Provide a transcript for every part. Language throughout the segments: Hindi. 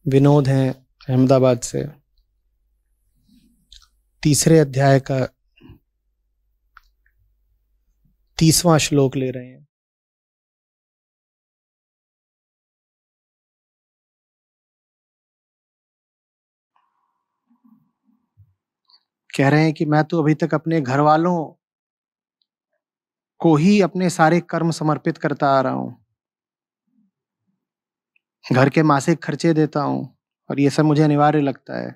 विनोद हैं अहमदाबाद से। तीसरे अध्याय का 30वां श्लोक ले रहे हैं। कह रहे हैं कि मैं तो अभी तक अपने घर वालों को ही अपने सारे कर्म समर्पित करता आ रहा हूं, घर के मासिक खर्चे देता हूं और ये सब मुझे अनिवार्य लगता है।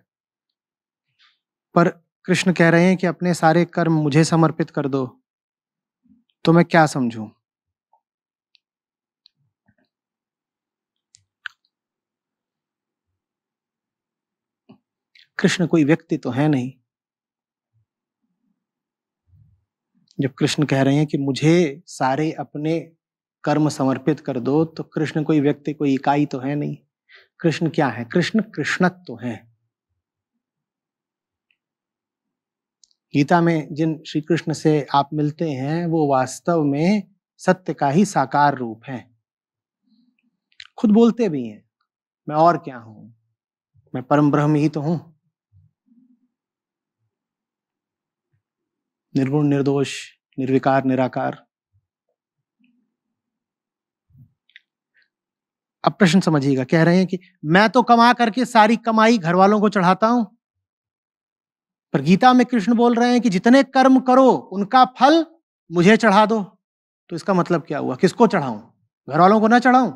पर कृष्ण कह रहे हैं कि अपने सारे कर्म मुझे समर्पित कर दो, तो मैं क्या समझूं? कृष्ण कोई व्यक्ति तो है नहीं। जब कृष्ण कह रहे हैं कि मुझे सारे अपने कर्म समर्पित कर दो, तो कृष्ण कोई व्यक्ति, कोई इकाई तो है नहीं। कृष्ण क्या है? कृष्ण कृष्णत्व तो है। गीता में जिन श्री कृष्ण से आप मिलते हैं वो वास्तव में सत्य का ही साकार रूप है। खुद बोलते भी हैं, मैं और क्या हूं, मैं परम ब्रह्म ही तो हूं, निर्गुण निर्दोष निर्विकार निराकार। अब प्रश्न समझिएगा, कह रहे हैं कि मैं तो कमा करके सारी कमाई घर वालों को चढ़ाता हूं, पर गीता में कृष्ण बोल रहे हैं कि जितने कर्म करो उनका फल मुझे चढ़ा दो। तो इसका मतलब क्या हुआ? किसको चढ़ाऊं? घर वालों को ना चढ़ाऊं?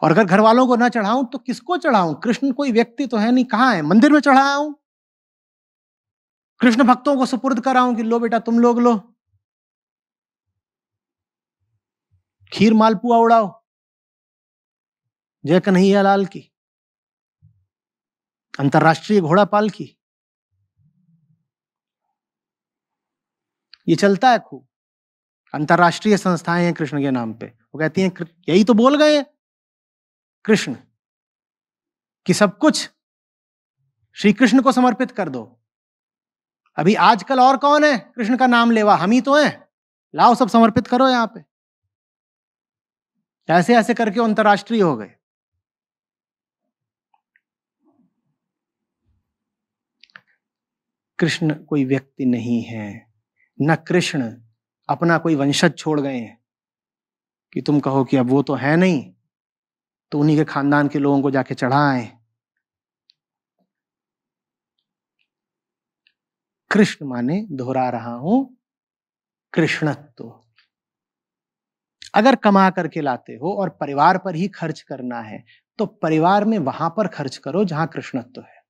और अगर घर वालों को ना चढ़ाऊं तो किसको चढ़ाऊं? कृष्ण कोई व्यक्ति तो है नहीं। कहां है? मंदिर में चढ़ाऊं? कृष्ण भक्तों को सुपुर्द कराऊं कि लो बेटा तुम लोग लो, खीर मालपुआ उड़ाओ, जय कन्हैया लाल की, अंतरराष्ट्रीय घोड़ा पाल की। ये चलता है खूब। अंतरराष्ट्रीय संस्थाएं हैं कृष्ण के नाम पे। वो कहती हैं, यही तो बोल गए कृष्ण कि सब कुछ श्री कृष्ण को समर्पित कर दो। अभी आजकल और कौन है कृष्ण का नाम लेवा? हम ही तो हैं। लाओ सब समर्पित करो यहां पे। ऐसे ऐसे करके अंतरराष्ट्रीय हो गए। कृष्ण कोई व्यक्ति नहीं है, न कृष्ण अपना कोई वंशज छोड़ गए हैं कि तुम कहो कि अब वो तो है नहीं तो उन्हीं के खानदान के लोगों को जाके चढ़ाएं। कृष्ण माने, दोहरा रहा हूं, कृष्णत्व। अगर कमा करके लाते हो और परिवार पर ही खर्च करना है तो परिवार में वहां पर खर्च करो जहां कृष्णत्व है।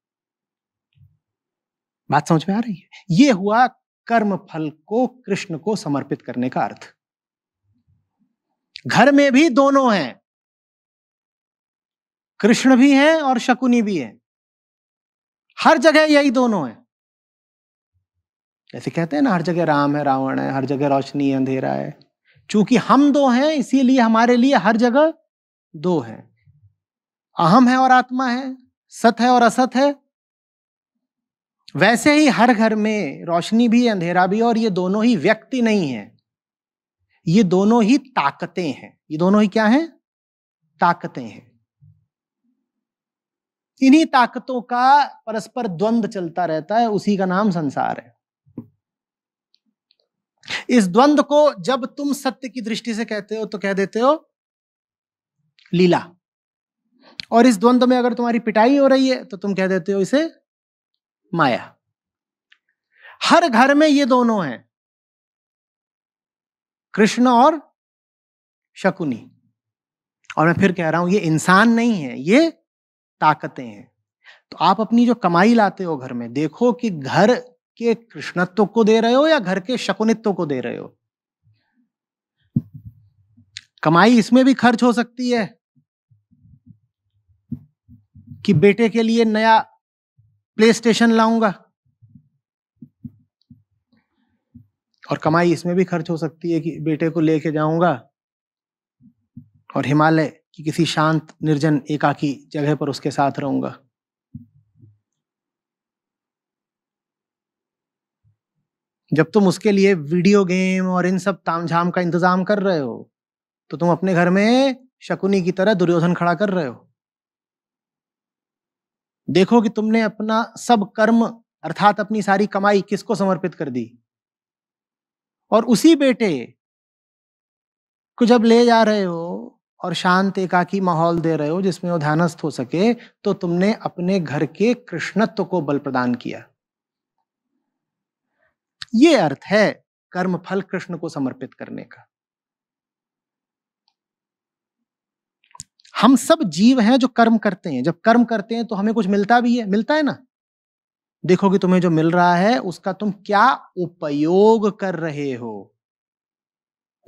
बात समझ में आ रही है? यह हुआ कर्म फल को कृष्ण को समर्पित करने का अर्थ। घर में भी दोनों हैं, कृष्ण भी हैं और शकुनी भी हैं। हर जगह यही दोनों हैं। जैसे कहते हैं ना, हर जगह राम है रावण है, हर जगह रोशनी है अंधेरा है। चूंकि हम दो हैं इसीलिए हमारे लिए हर जगह दो है। अहम है और आत्मा है, सत है और असत है। वैसे ही हर घर में रोशनी भी अंधेरा भी, और ये दोनों ही व्यक्ति नहीं है, ये दोनों ही ताकतें हैं। ये दोनों ही क्या हैं? ताकतें हैं। इन्हीं ताकतों का परस्पर द्वंद्व चलता रहता है, उसी का नाम संसार है। इस द्वंद्व को जब तुम सत्य की दृष्टि से कहते हो तो कह देते हो लीला, और इस द्वंद्व में अगर तुम्हारी पिटाई हो रही है तो तुम कह देते हो इसे माया। हर घर में ये दोनों हैं, कृष्ण और शकुनी। और मैं फिर कह रहा हूं, ये इंसान नहीं है, ये ताकतें हैं। तो आप अपनी जो कमाई लाते हो घर में, देखो कि घर के कृष्णत्व को दे रहे हो या घर के शकुनित्व को दे रहे हो। कमाई इसमें भी खर्च हो सकती है कि बेटे के लिए नया प्ले स्टेशन लाऊंगा, और कमाई इसमें भी खर्च हो सकती है कि बेटे को लेके जाऊंगा और हिमालय की किसी शांत निर्जन एकाकी जगह पर उसके साथ रहूंगा। जब तुम उसके लिए वीडियो गेम और इन सब तामझाम का इंतजाम कर रहे हो तो तुम अपने घर में शकुनी की तरह दुर्योधन खड़ा कर रहे हो। देखो कि तुमने अपना सब कर्म अर्थात अपनी सारी कमाई किसको समर्पित कर दी, और उसी बेटे को जब ले जा रहे हो और शांत एकाकी माहौल दे रहे हो जिसमें वो ध्यानस्थ हो सके, तो तुमने अपने घर के कृष्णत्व को बल प्रदान किया। ये अर्थ है कर्म फल कृष्ण को समर्पित करने का। हम सब जीव हैं जो कर्म करते हैं। जब कर्म करते हैं तो हमें कुछ मिलता भी है, मिलता है ना। देखो कि तुम्हें जो मिल रहा है उसका तुम क्या उपयोग कर रहे हो।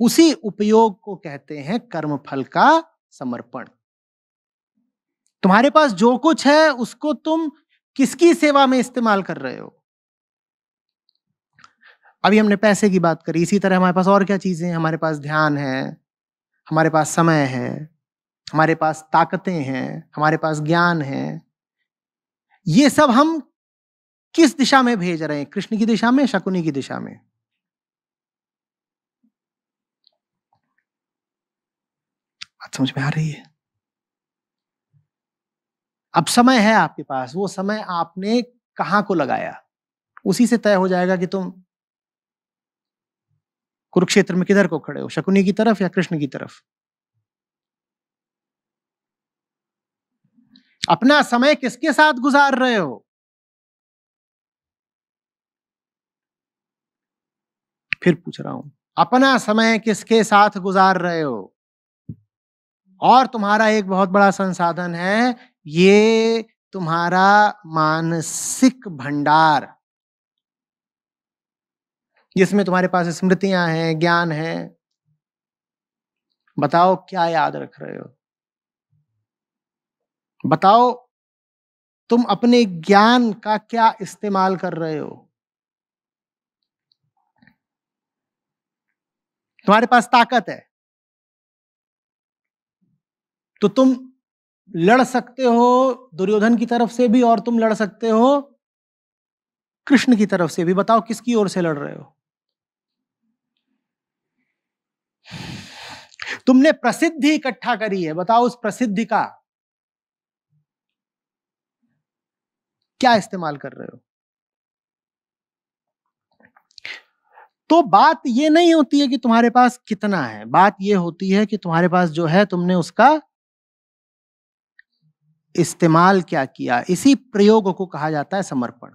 उसी उपयोग को कहते हैं कर्म फल का समर्पण। तुम्हारे पास जो कुछ है उसको तुम किसकी सेवा में इस्तेमाल कर रहे हो। अभी हमने पैसे की बात करी, इसी तरह हमारे पास और क्या चीजें हैं। हमारे पास ध्यान है, हमारे पास समय है, हमारे पास ताकतें हैं, हमारे पास ज्ञान है। ये सब हम किस दिशा में भेज रहे हैं? कृष्ण की दिशा में, शकुनी की दिशा में? बात समझ में आ रही है? अब समय है आपके पास, वो समय आपने कहां को लगाया उसी से तय हो जाएगा कि तुम कुरुक्षेत्र में किधर को खड़े हो, शकुनी की तरफ या कृष्ण की तरफ। अपना समय किसके साथ गुजार रहे हो? फिर पूछ रहा हूं, अपना समय किसके साथ गुजार रहे हो? और तुम्हारा एक बहुत बड़ा संसाधन है, ये तुम्हारा मानसिक भंडार, जिसमें तुम्हारे पास स्मृतियां हैं, ज्ञान है। बताओ क्या याद रख रहे हो? बताओ तुम अपने ज्ञान का क्या इस्तेमाल कर रहे हो? तुम्हारे पास ताकत है तो तुम लड़ सकते हो दुर्योधन की तरफ से भी, और तुम लड़ सकते हो कृष्ण की तरफ से भी। बताओ किसकी ओर से लड़ रहे हो? तुमने प्रसिद्धि इकट्ठा करी है, बताओ उस प्रसिद्धि का क्या इस्तेमाल कर रहे हो? तो बात ये नहीं होती है कि तुम्हारे पास कितना है, बात ये होती है कि तुम्हारे पास जो है तुमने उसका इस्तेमाल क्या किया। इसी प्रयोग को कहा जाता है समर्पण।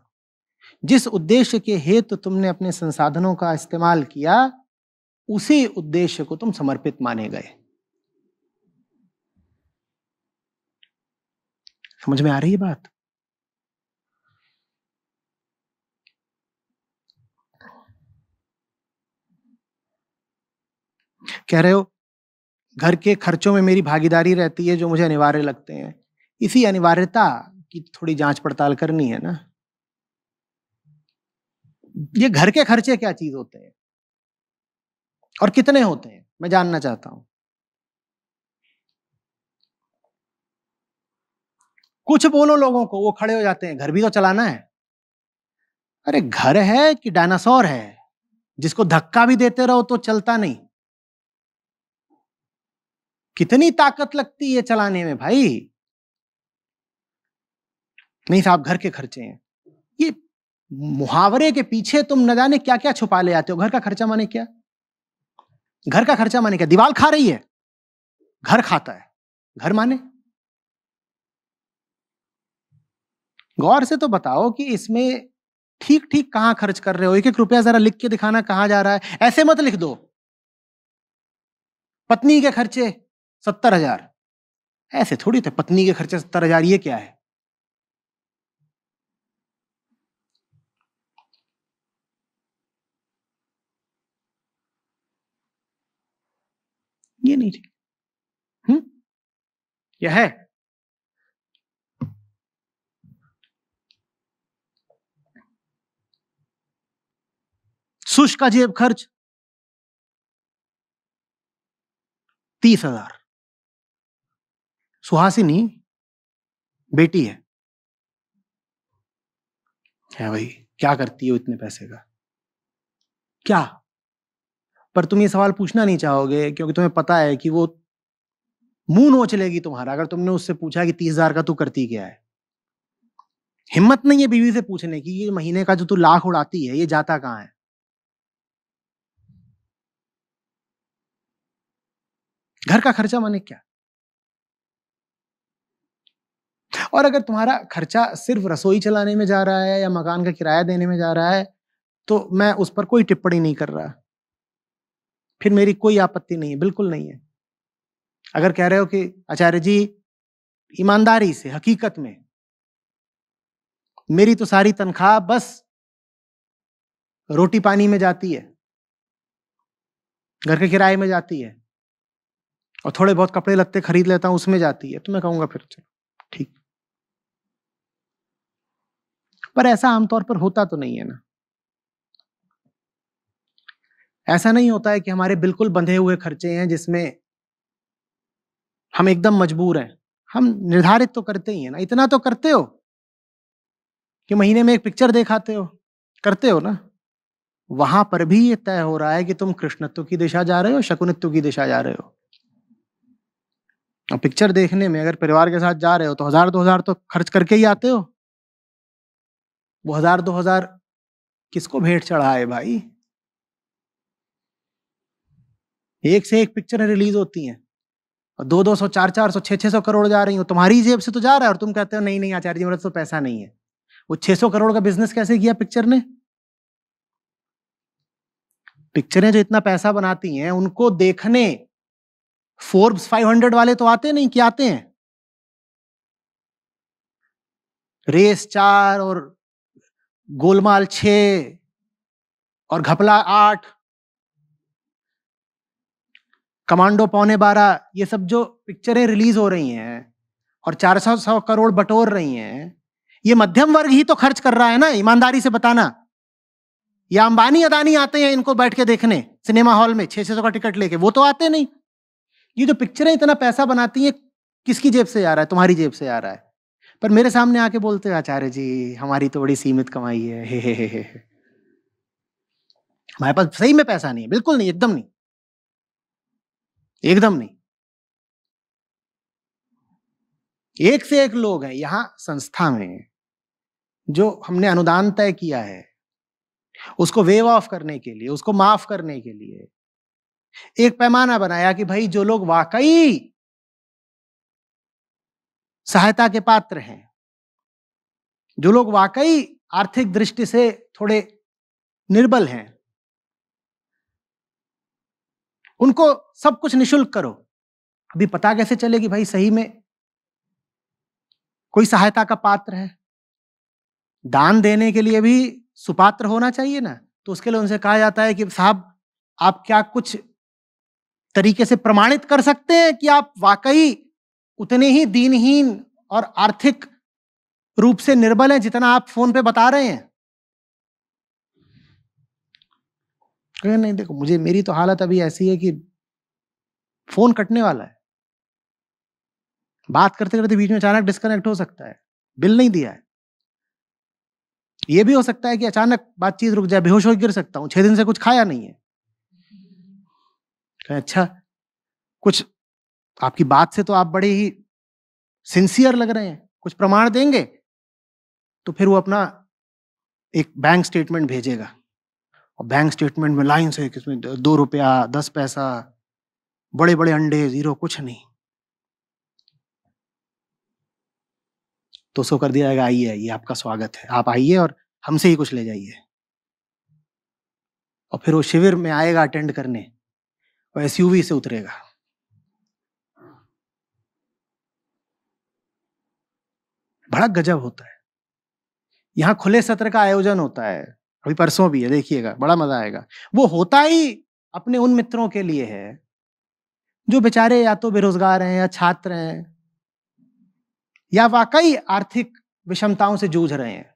जिस उद्देश्य के हेतु तुमने अपने संसाधनों का इस्तेमाल किया, उसी उद्देश्य को तुम समर्पित माने गए। समझ में आ रही है बात? कह रहे हो घर के खर्चों में मेरी भागीदारी रहती है जो मुझे अनिवार्य लगते हैं। इसी अनिवार्यता की थोड़ी जांच पड़ताल करनी है ना। ये घर के खर्चे क्या चीज होते हैं और कितने होते हैं, मैं जानना चाहता हूं। कुछ बोलो लोगों को, वो खड़े हो जाते हैं, घर भी तो चलाना है। अरे घर है कि डायनासोर है जिसको धक्का भी देते रहो तो चलता नहीं? कितनी ताकत लगती है चलाने में भाई। नहीं साहब घर के खर्चे हैं। ये मुहावरे के पीछे तुम न जाने क्या क्या छुपा ले आते हो। घर का खर्चा माने क्या? घर का खर्चा माने क्या? दीवार खा रही है, घर खाता है। घर माने गौर से तो बताओ कि इसमें ठीक ठीक कहां खर्च कर रहे हो। एक एक रुपया जरा लिख के दिखाना कहां जा रहा है। ऐसे मत लिख दो पत्नी के खर्चे 70,000। ऐसे थोड़ी थे पत्नी के खर्चे 70,000, ये क्या है? ये नहीं ठीक। यह है सुश का जेब खर्च 30,000। सुहासिनी बेटी है भाई, क्या करती हो इतने पैसे का? क्या? पर तुम ये सवाल पूछना नहीं चाहोगे क्योंकि तुम्हें पता है कि वो मुंह नोच लेगी तुम्हारा अगर तुमने उससे पूछा कि 30,000 का तू करती क्या है। हिम्मत नहीं है बीवी से पूछने की ये महीने का जो तू लाख उड़ाती है ये जाता कहां है। घर का खर्चा माने क्या। और अगर तुम्हारा खर्चा सिर्फ रसोई चलाने में जा रहा है या मकान का किराया देने में जा रहा है तो मैं उस पर कोई टिप्पणी नहीं कर रहा, फिर मेरी कोई आपत्ति नहीं है, बिल्कुल नहीं है। अगर कह रहे हो कि आचार्य जी ईमानदारी से हकीकत में मेरी तो सारी तनख्वाह बस रोटी पानी में जाती है, घर के किराए में जाती है और थोड़े बहुत कपड़े लत्ते खरीद लेता हूं उसमें जाती है, तो मैं कहूंगा फिर चलो ठीक। पर ऐसा आमतौर पर होता तो नहीं है ना। ऐसा नहीं होता है कि हमारे बिल्कुल बंधे हुए खर्चे हैं जिसमें हम एकदम मजबूर हैं। हम निर्धारित तो करते ही है ना, इतना तो करते हो कि महीने में एक पिक्चर दिखाते हो, करते हो ना। वहां पर भी ये तय हो रहा है कि तुम कृष्णत्व की दिशा जा रहे हो शकुनित्व की दिशा जा रहे हो। और पिक्चर देखने में अगर परिवार के साथ जा रहे हो तो 1,000-2,000 तो खर्च करके ही आते हो। वो 1,000-2,000 किसको भेंट चढ़ा है भाई। एक से एक पिक्चर रिलीज होती हैं और 200-200 400-400 600-600 करोड़ जा रही हो, तुम्हारी जेब से तो जा रहा है और तुम कहते हो नहीं नहीं आचार्य जी मेरा तो पैसा नहीं है। वो 600 करोड़ का बिजनेस कैसे किया पिक्चर ने। पिक्चरें जो इतना पैसा बनाती हैं उनको देखने फोर्ब्स 500 वाले तो आते नहीं, क्या आते हैं। रेस 4 और गोलमाल 6 और घपला 8, कमांडो 11:15, ये सब जो पिक्चरें रिलीज हो रही हैं और 400 करोड़ बटोर रही हैं, ये मध्यम वर्ग ही तो खर्च कर रहा है ना, ईमानदारी से बताना। या अंबानी अदानी आते हैं इनको बैठ के देखने सिनेमा हॉल में 600 का टिकट लेके, वो तो आते नहीं। ये जो पिक्चरें इतना पैसा बनाती हैं किसकी जेब से आ रहा है, तुम्हारी जेब से आ रहा है। पर मेरे सामने आके बोलते हैं आचार्य जी हमारी तो बड़ी सीमित कमाई है, हे। हमारे पास सही में पैसा नहीं है, बिल्कुल नहीं, एकदम नहीं, एकदम नहीं। एक से एक लोग हैं यहां संस्था में जो हमने अनुदान तय किया है उसको वेव ऑफ करने के लिए, उसको माफ करने के लिए एक पैमाना बनाया कि भाई जो लोग वाकई सहायता के पात्र हैं, जो लोग वाकई आर्थिक दृष्टि से थोड़े निर्बल हैं, उनको सब कुछ निशुल्क करो। अभी पता कैसे चले कि भाई सही में कोई सहायता का पात्र है। दान देने के लिए भी सुपात्र होना चाहिए ना, तो उसके लिए उनसे कहा जाता है कि साहब आप क्या कुछ तरीके से प्रमाणित कर सकते हैं कि आप वाकई उतने ही दीनहीन और आर्थिक रूप से निर्बल हैं जितना आप फोन पे बता रहे हैं। नहीं देखो मुझे, मेरी तो हालत अभी ऐसी है कि फोन कटने वाला है, बात करते करते बीच में अचानक डिस्कनेक्ट हो सकता है, बिल नहीं दिया है। ये भी हो सकता है कि अचानक बातचीत रुक जाए, बेहोश होकर गिर सकता हूं, 6 दिन से कुछ खाया नहीं है। अच्छा, कुछ आपकी बात से तो आप बड़े ही सिंसियर लग रहे हैं, कुछ प्रमाण देंगे। तो फिर वो अपना एक बैंक स्टेटमेंट भेजेगा और बैंक स्टेटमेंट में लाइन से किसमें 2 रुपया 10 पैसा, बड़े बड़े अंडे, जीरो, कुछ नहीं। तो उसको कर दिया जाएगा आइए आइए आपका स्वागत है, आप आइए और हमसे ही कुछ ले जाइए। और फिर वो शिविर में आएगा अटेंड करने और एसयूवी से उतरेगा। बड़ा गजब होता है। यहाँ खुले सत्र का आयोजन होता है, अभी परसों भी है, देखिएगा बड़ा मजा आएगा। वो होता ही अपने उन मित्रों के लिए है जो बेचारे या तो बेरोजगार हैं या छात्र हैं या वाकई आर्थिक विषमताओं से जूझ रहे हैं।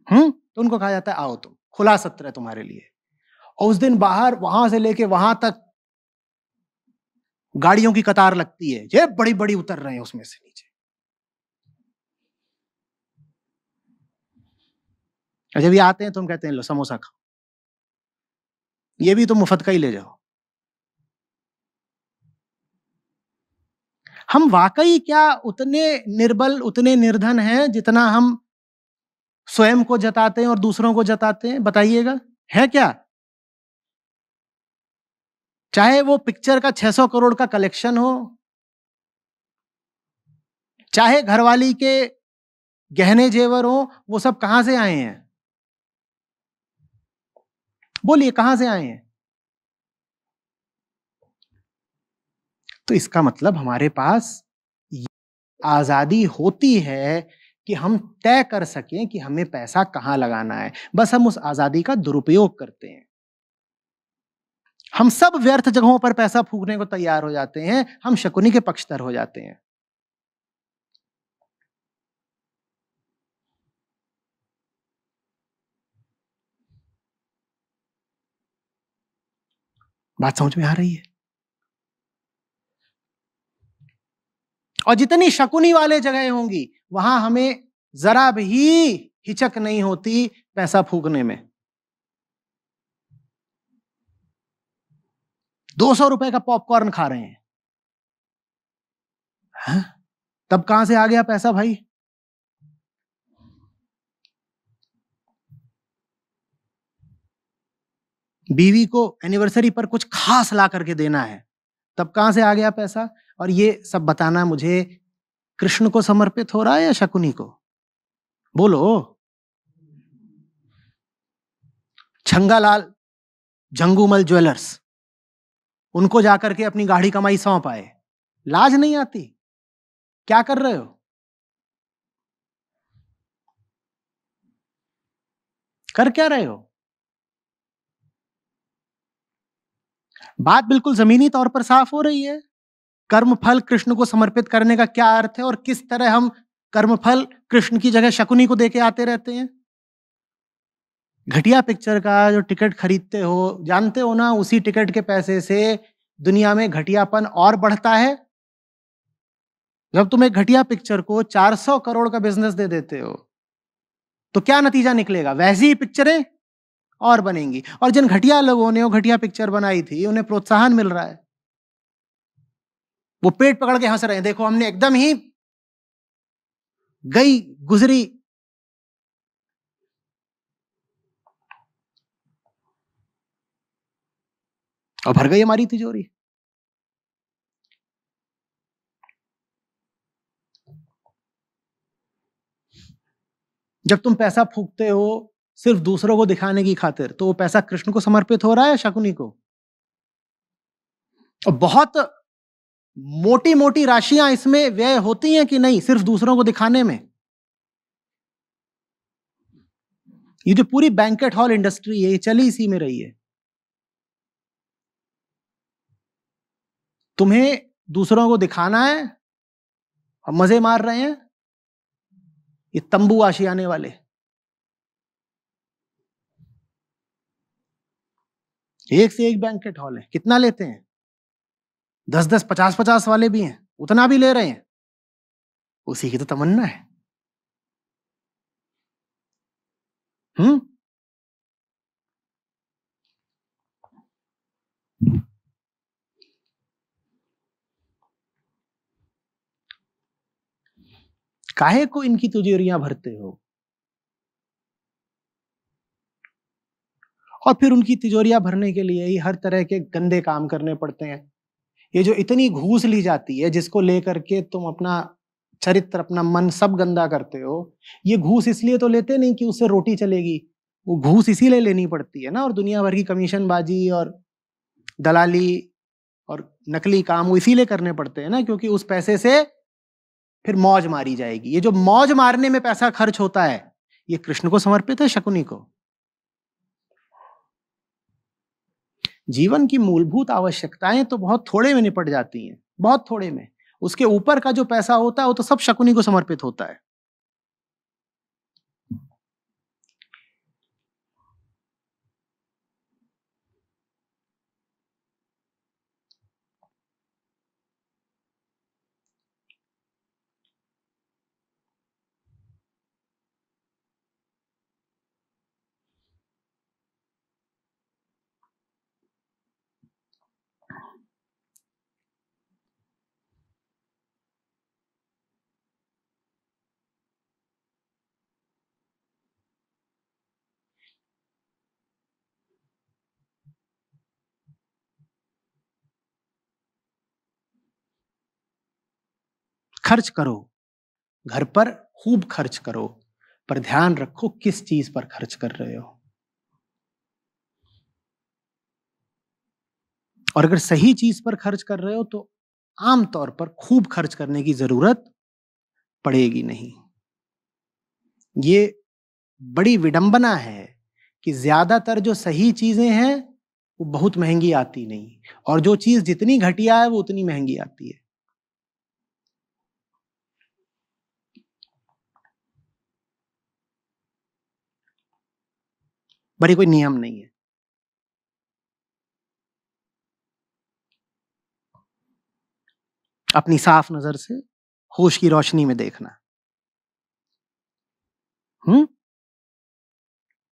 तो उनको कहा जाता है आओ तुम, खुला सत्र है तुम्हारे लिए। और उस दिन बाहर वहां से लेके वहां तक गाड़ियों की कतार लगती है, ये बड़ी बड़ी उतर रहे हैं उसमें से नीचे। जब ये आते हैं तो हम कहते हैं लो समोसा खाओ, ये भी तो मुफ्त का ही ले जाओ। हम वाकई क्या उतने निर्बल, उतने निर्धन हैं जितना हम स्वयं को जताते हैं और दूसरों को जताते हैं? बताइएगा, है क्या? चाहे वो पिक्चर का 600 करोड़ का कलेक्शन हो, चाहे घरवाली के गहने जेवर हो, वो सब कहां से आए हैं? बोलिए, कहां से आए हैं? तो इसका मतलब हमारे पास आजादी होती है कि हम तय कर सकें कि हमें पैसा कहां लगाना है। बस हम उस आजादी का दुरुपयोग करते हैं। हम सब व्यर्थ जगहों पर पैसा फूकने को तैयार हो जाते हैं। हम शकुनी के पक्षधर हो जाते हैं। बात समझ में आ रही है? और जितनी शकुनी वाले जगह होंगी, वहां हमें जरा भी हिचक नहीं होती पैसा फूकने में। 200 रुपए का पॉपकॉर्न खा रहे हैं, हाँ? तब कहां से आ गया पैसा भाई? बीवी को एनिवर्सरी पर कुछ खास ला करके देना है, तब कहां से आ गया पैसा? और ये सब बताना मुझे कृष्ण को समर्पित हो रहा है या शकुनी को? बोलो। छंगालाल झंगूमल ज्वेलर्स, उनको जाकर के अपनी गाढ़ी कमाई सौंप आए। लाज नहीं आती? क्या कर रहे हो? कर क्या रहे हो? बात बिल्कुल जमीनी तौर पर साफ हो रही है। कर्मफल कृष्ण को समर्पित करने का क्या अर्थ है और किस तरह हम कर्मफल कृष्ण की जगह शकुनी को देके आते रहते हैं। घटिया पिक्चर का जो टिकट खरीदते हो, जानते हो ना, उसी टिकट के पैसे से दुनिया में घटियापन और बढ़ता है। जब तुम एक घटिया पिक्चर को 400 करोड़ का बिजनेस दे देते हो, तो क्या नतीजा निकलेगा? वैसी ही पिक्चरें और बनेंगी। और जिन घटिया लोगों ने वो घटिया पिक्चर बनाई थी, उन्हें प्रोत्साहन मिल रहा है। वो पेट पकड़ के हंस रहे हैं, देखो हमने एकदम ही गई गुजरी। और भर गई हमारी तिजोरी। जब तुम पैसा फूकते हो सिर्फ दूसरों को दिखाने की खातिर, तो वो पैसा कृष्ण को समर्पित हो रहा है शकुनी को? और बहुत मोटी मोटी राशियां इसमें व्यय होती हैं कि नहीं, सिर्फ दूसरों को दिखाने में। ये जो पूरी बैंकेट हॉल इंडस्ट्री है, ये चली इसी में रही है। तुम्हें दूसरों को दिखाना है और मजे मार रहे हैं ये तंबू आशियाने वाले। एक से एक बैंकेट हॉल है, कितना लेते हैं? 10-10, 50-50 वाले भी हैं, उतना भी ले रहे हैं। उसी की तो तमन्ना है। हम्म। काहे को इनकी तिजोरियां भरते हो? और फिर उनकी तिजोरियां भरने के लिए ही हर तरह के गंदे काम करने पड़ते हैं। ये जो इतनी घूस ली जाती है, जिसको लेकर के तुम अपना चरित्र, अपना मन सब गंदा करते हो, ये घूस इसलिए तो लेते नहीं कि उससे रोटी चलेगी। वो घूस इसीलिए लेनी पड़ती है ना। और दुनिया भर की कमीशनबाजी और दलाली और नकली काम वो इसीलिए करने पड़ते हैं ना, क्योंकि उस पैसे से फिर मौज मारी जाएगी। ये जो मौज मारने में पैसा खर्च होता है, ये कृष्ण को समर्पित है, शकुनी को? जीवन की मूलभूत आवश्यकताएं तो बहुत थोड़े में निपट जाती हैं, बहुत थोड़े में। उसके ऊपर का जो पैसा होता है वो तो सब शकुनी को समर्पित होता है। खर्च करो, घर पर खूब खर्च करो, पर ध्यान रखो किस चीज पर खर्च कर रहे हो। और अगर सही चीज पर खर्च कर रहे हो तो आमतौर पर खूब खर्च करने की जरूरत पड़ेगी नहीं। ये बड़ी विडंबना है कि ज्यादातर जो सही चीजें हैं वो बहुत महंगी आती नहीं, और जो चीज जितनी घटिया है वो उतनी महंगी आती है। बड़ी कोई नियम नहीं है। अपनी साफ नजर से होश की रोशनी में देखना,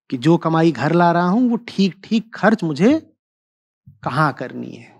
कि जो कमाई घर ला रहा हूं वो ठीक ठीक खर्च मुझे कहां करनी है।